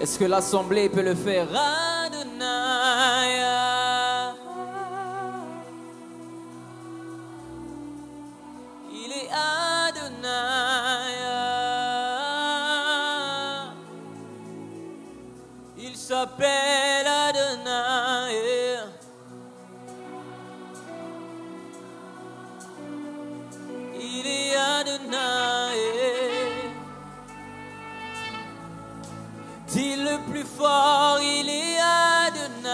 Est-ce que l'assemblée peut le faire? Adonai. Il est Adonai. Il s'appelle Adonai. Il est Adonai. Dis le plus fort, il est Adonai.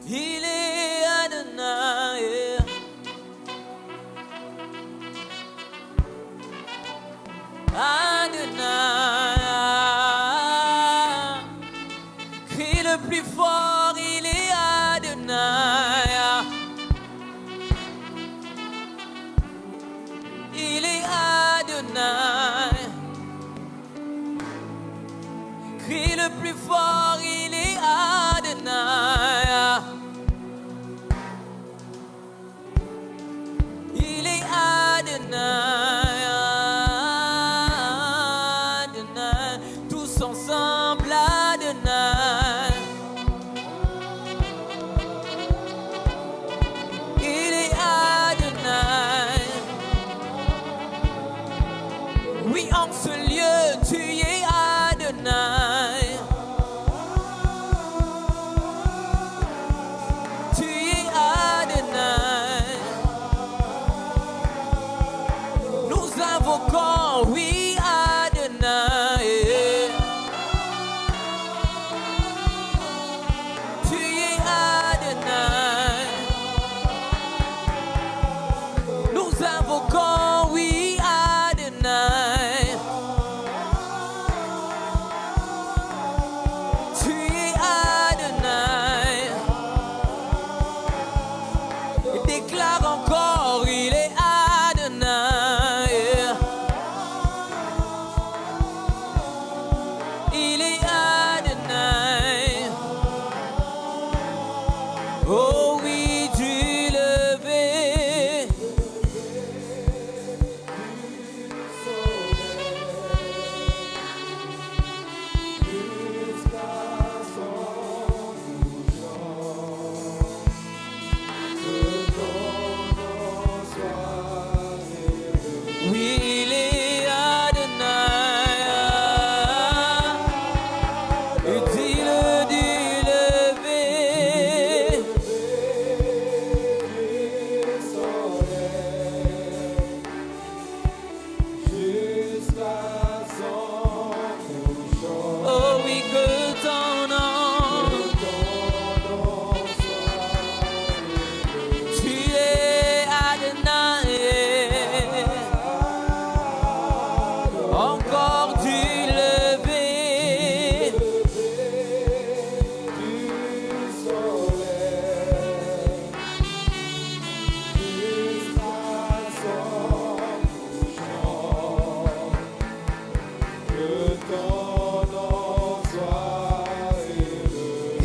Il est Adonai. Adonai. Crie le plus fort, il est Adonai. Il est Adonai. Crie le plus fort, il est Adonai. Il est Adonai. Adonai. Tous ensemble, Adonai. Il est Adonai. Oui, en ce lieu, tu es Adonai. Tu es Adonai. Nous invoquons, oui, Adonai. Tu es Adonai. Nous invoquons, oui, Adonai. Tu es Adonai. Et déclare encore, il est Adonai. Il est Adonai. Oh oui, du lever. Oui, il est Adonai. Et dis-le du lever. Oh oui, que ton nom. Tu es Adonai. Encore du lever.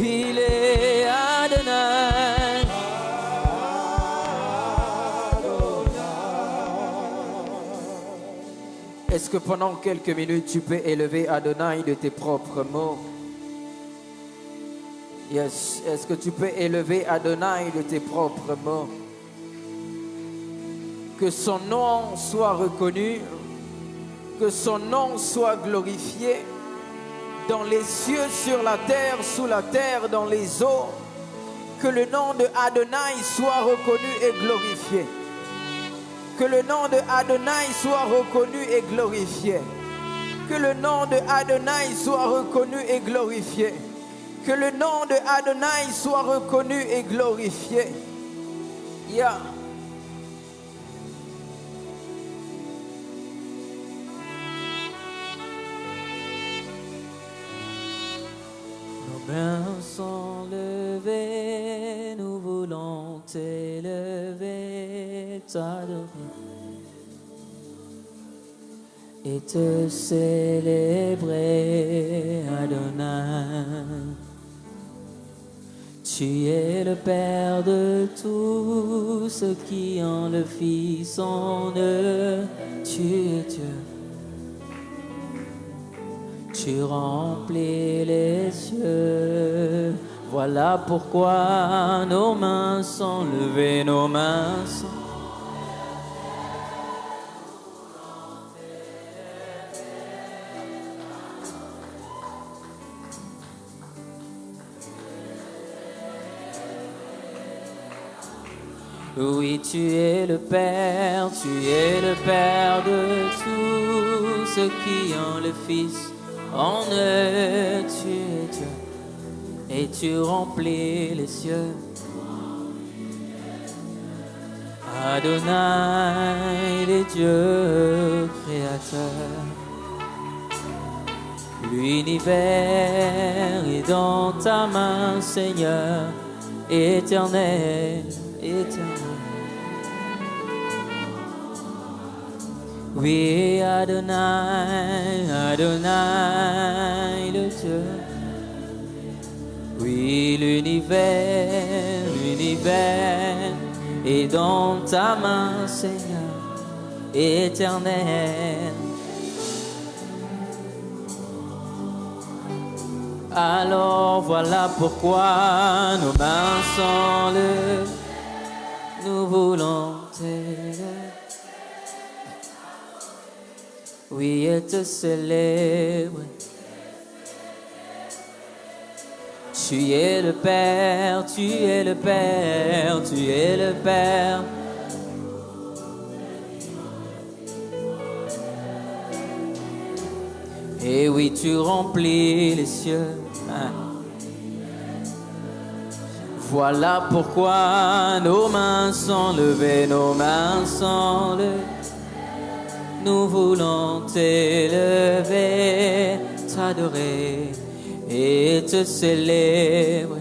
Il est Adonai. Est-ce que pendant quelques minutes tu peux élever Adonai de tes propres mots? Yes. Est-ce que tu peux élever Adonai de tes propres mots? Que son nom soit reconnu, que son nom soit glorifié dans les cieux, sur la terre, sous la terre, dans les eaux. Que le nom de Adonai soit reconnu et glorifié. Que le nom de Adonai soit reconnu et glorifié. Que le nom de Adonai soit reconnu et glorifié. Que le nom de Adonai soit reconnu et glorifié. Yeah. Nos mains sont levées, nous voulons t'élever, t'adorer et te célébrer, Adonai. Tu es le Père de tous ceux qui ont le Fils en eux. Tu es Dieu. Tu remplis les cieux. Voilà pourquoi nos mains sont levées, nos mains sont... Oui, tu es le Père de tous ceux qui ont le Fils. En eux, tu es Dieu, et tu remplis les cieux. Adonai, les dieux créateurs. L'univers est dans ta main, Seigneur, éternel, éternel. Oui, Adonai, Adonai, le Dieu. Oui, l'univers est dans ta main, Seigneur, éternel. Alors voilà pourquoi nos mains sont levées, nous voulons t'élever. Oui, et te célébrer. Tu es le Père, tu es le Père, tu es le Père. Et oui, tu remplis les cieux. Voilà pourquoi nos mains sont levées, nos mains sont levées. Nous voulons t'élever, t'adorer et te célébrer.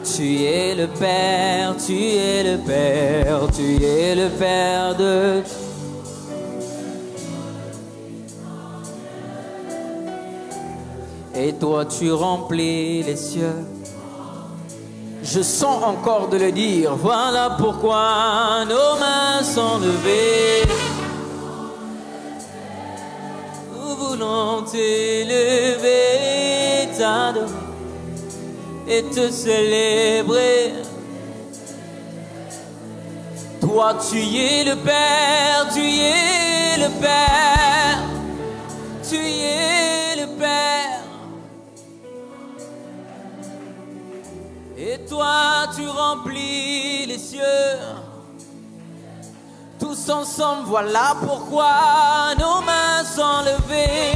Tu es le Père, tu es le Père, tu es le Père de... Et toi tu remplis les cieux. Je sens encore de le dire. Voilà pourquoi nos mains sont levées. Nous voulons t'élever, t'adorer et te célébrer. Toi tu es le Père, tu es le Père, tu es le Père. Et toi, tu remplis les cieux. Tous ensemble, voilà pourquoi nos mains sont levées.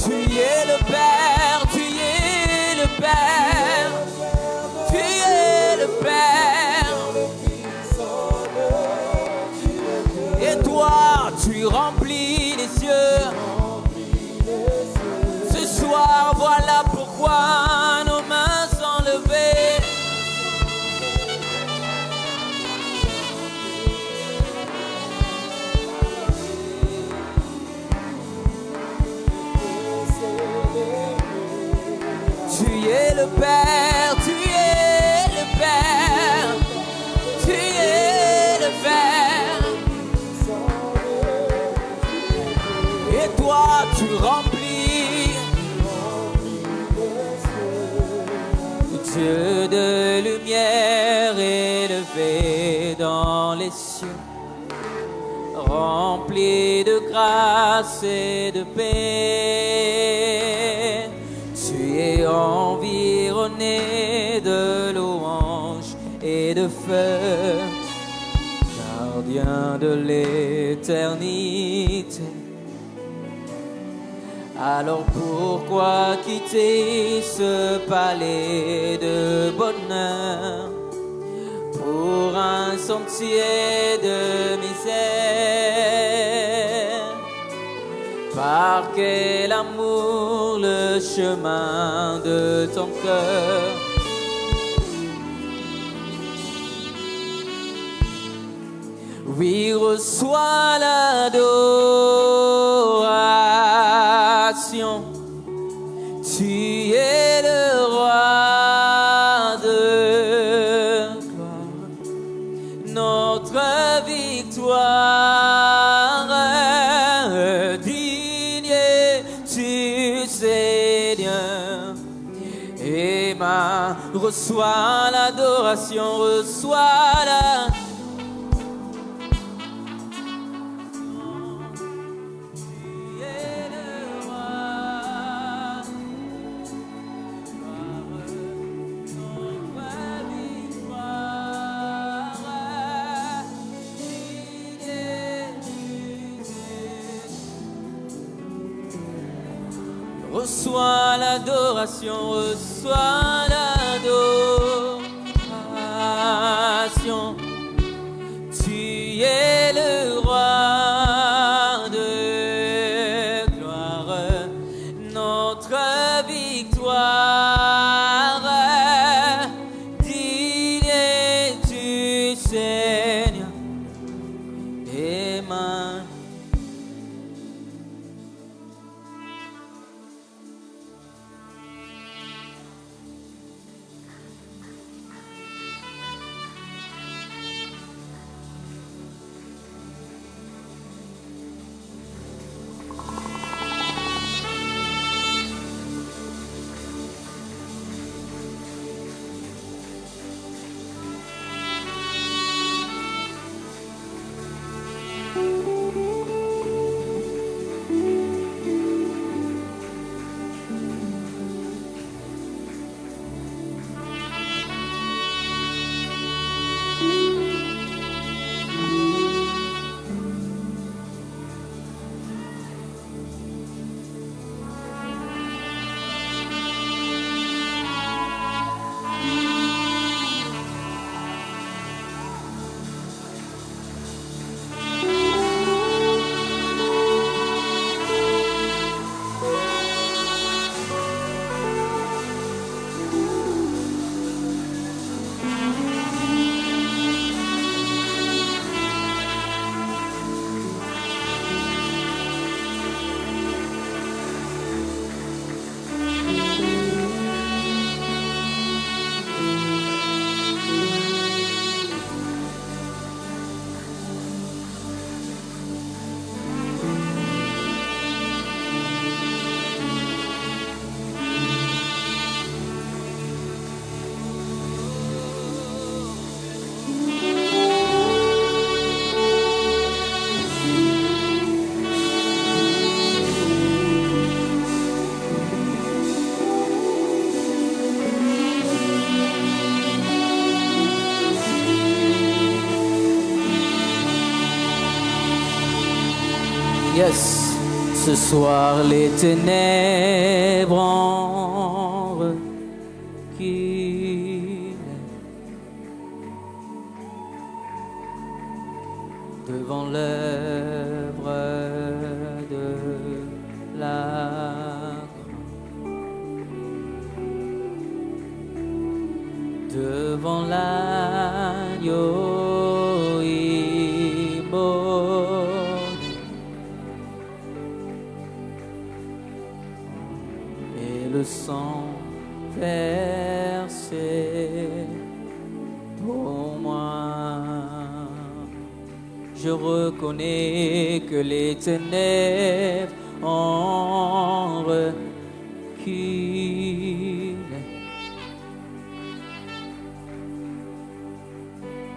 Tu es le Père, tu es le Père, tu es le Père. Et toi, tu remplis les cieux. Ce soir, voilà pourquoi nos mains sont levées. Tu es le Père, tu es le Père, tu es le Père. Et toi, tu remplis. Dieu de lumière élevé dans les cieux, rempli de grâce et de paix. Tu es environné de louanges et de feu, gardien de l'éternité. Alors pourquoi quitter ce palais de bonheur pour un sentier de misère? Par quel amour le chemin de ton cœur? Oui, reçois l'adoration victoire. Digne es-tu, Seigneur. Reçois l'adoration, reçois la... Tu es le roi, notre victoire. Digne es-tu. Reçois l'adoration, reçois l'adoration. Tu es le roi de gloire, notre victoire. Digne es-tu, Seigneur. Amen. Yes. Ce soir les ténèbres en recul devant l'œuvre de la croix, devant l'agneau immolé. Le sang versé pour moi. Je reconnais que les ténèbres en recul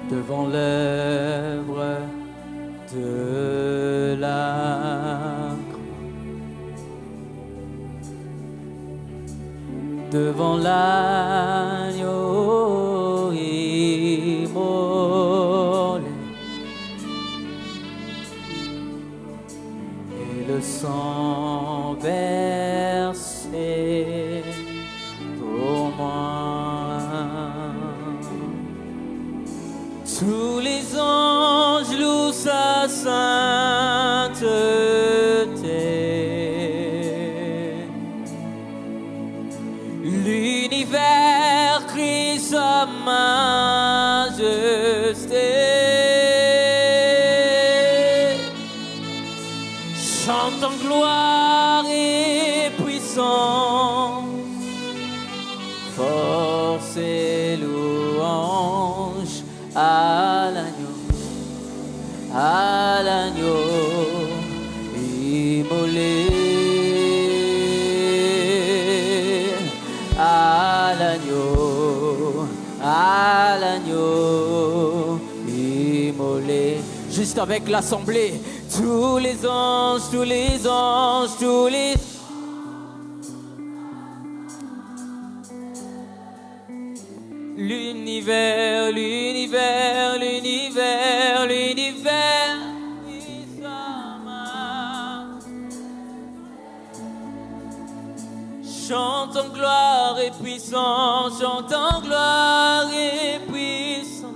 devant l'œuvre de la devant l'agneau immolé et le sang versé pour moi. Tous les anges louent sa sainteté. L'univers crie sa majesté. Chante en gloire et puissance, force et louange à l'agneau, à à l'agneau immolé, à l'agneau immolé. Juste avec l'assemblée. Tous les anges, tous les anges, tous les... L'univers, l'univers, l'univers, l'univers. Chante en gloire et puissant, chante en gloire et puissant.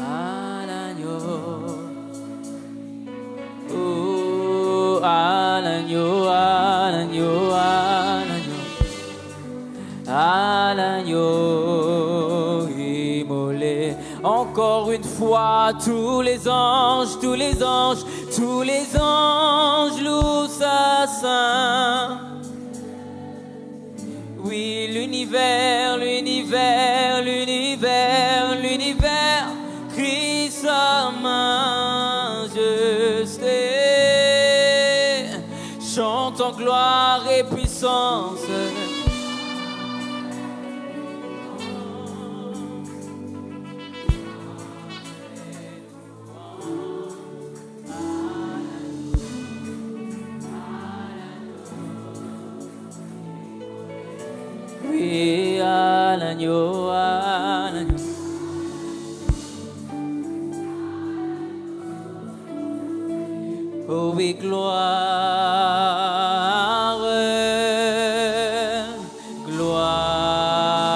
À l'agneau, oh, à l'agneau, à l'agneau, à l'agneau, à l'agneau immolé. Encore une fois, tous les anges, tous les anges, tous les anges louent sa saint. Oui, l'univers, l'univers, l'univers, l'univers crie sa majesté. Chante en gloire et puissance. Oui, à l'agneau, à l'agneau. Oh oui, gloire, gloire,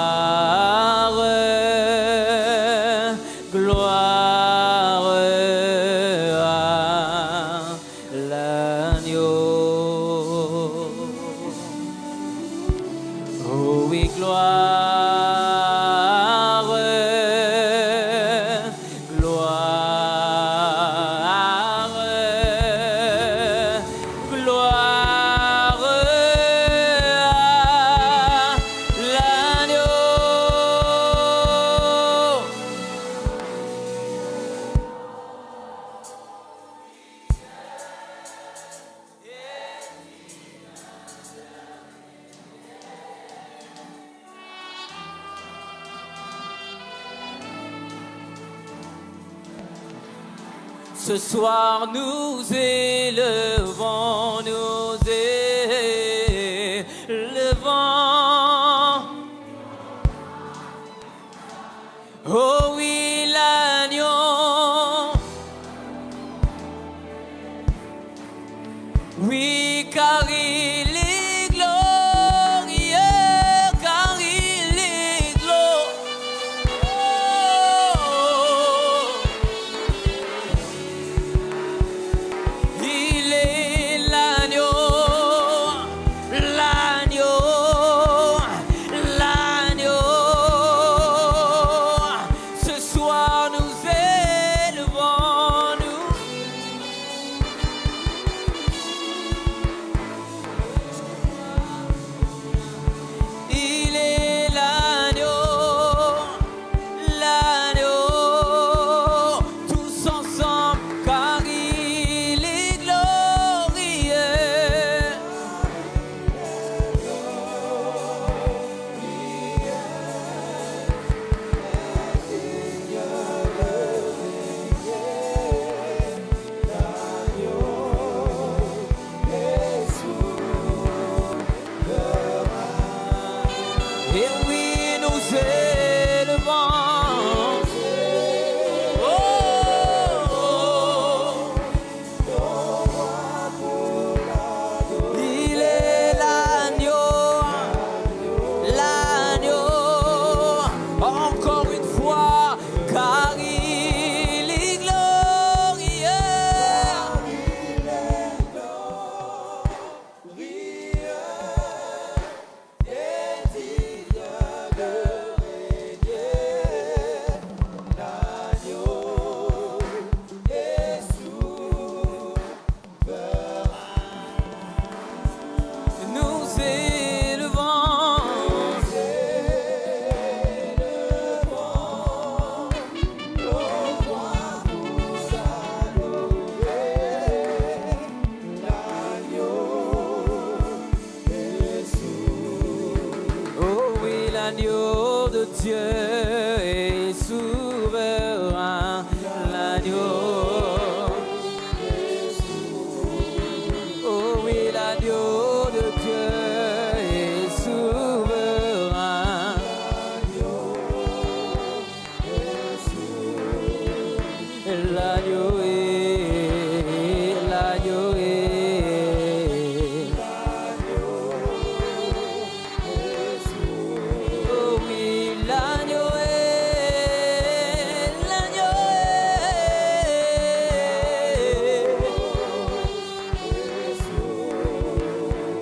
gloire à l'agneau. Oh oui, gloire, gloire, gloire à l'agneau. Ce soir nous élevons, nous élevons. Oh oui, l'agneau. Oui, car il est glorieux, car il est glorieux. Il est l'agneau, l'agneau, l'agneau. Ce soir nous élevons, nous. Il est l'agneau, l'agneau, tous ensemble, car il est glorieux. Et oui, nous élevons. Oh, il est l'agneau, l'agneau. Encore une fois, car il est glorieux. l'agneau de Dieu est souverain. L'agneau. Oh oui, l'agneau de Dieu est souverain. L'agneau est, l'agneau est. Oh oui, l'agneau est, l'agneau est.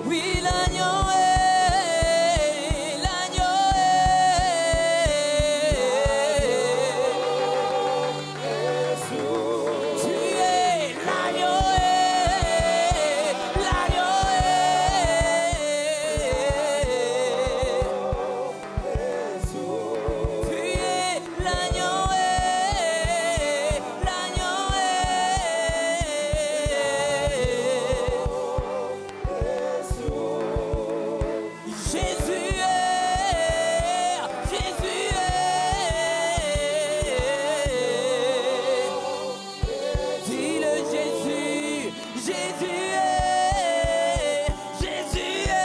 Oui, l'agneau est, l'agneau est. Tu es l'agneau est, l'agneau est. Tu es l'agneau est, l'agneau est. Jésus est, Jésus est. Dis-le Jésus, Jésus est, Jésus est.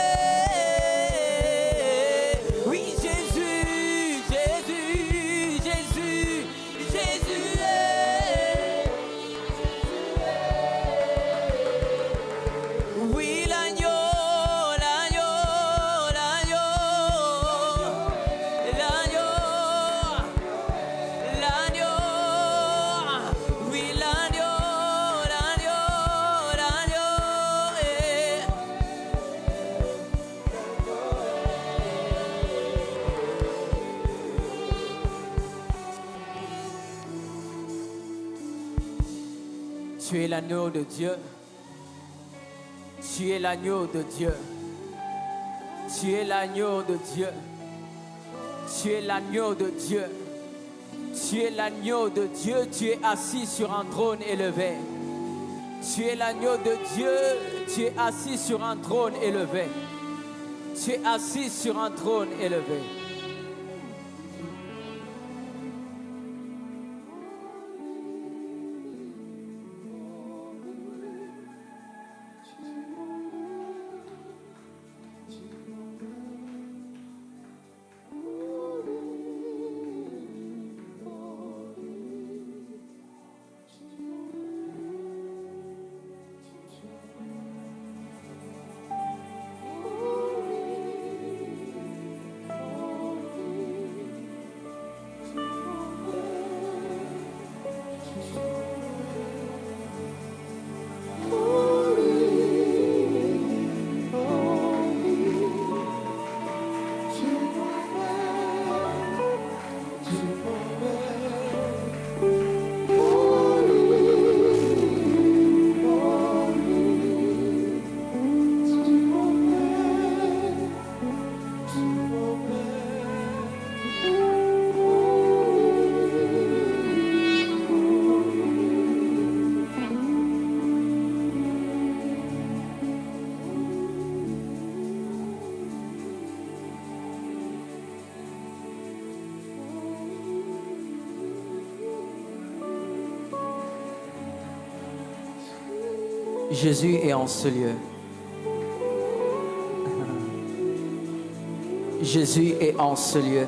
Oui Jésus, Jésus, Jésus, Jésus est. Oui l'agneau, l'agneau, l'agneau, l'agneau. L'agneau, oui l'agneau, l'agneau, l'agneau est. Tu es l'agneau de Dieu. Tu es l'agneau de Dieu. Tu es l'agneau de Dieu. Tu es l'agneau de Dieu. Tu es l'agneau de Dieu, tu es assis sur un trône élevé. Tu es l'agneau de Dieu, tu es assis sur un trône élevé. Tu es assis sur un trône élevé. Jésus est en ce lieu. Jésus est en ce lieu.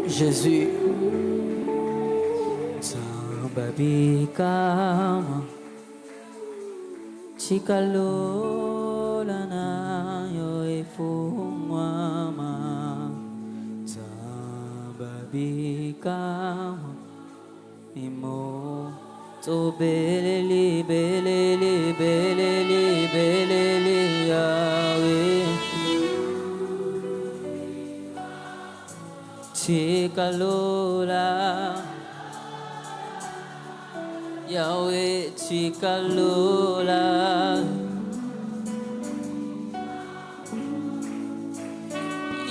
Jésus. Sambabikama Chikalola yo efumama Sambabikama Imo to beleli beleli beleli beleli Yahweh Chikalola Yahweh Chikalola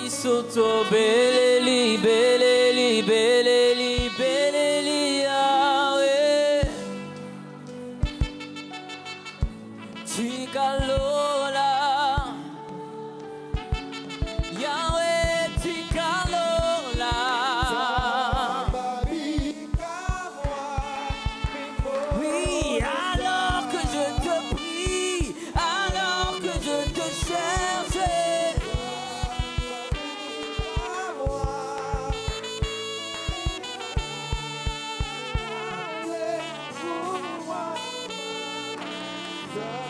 Isoto beleli beleli beleli beleli Yahweh Chikalola Jesus.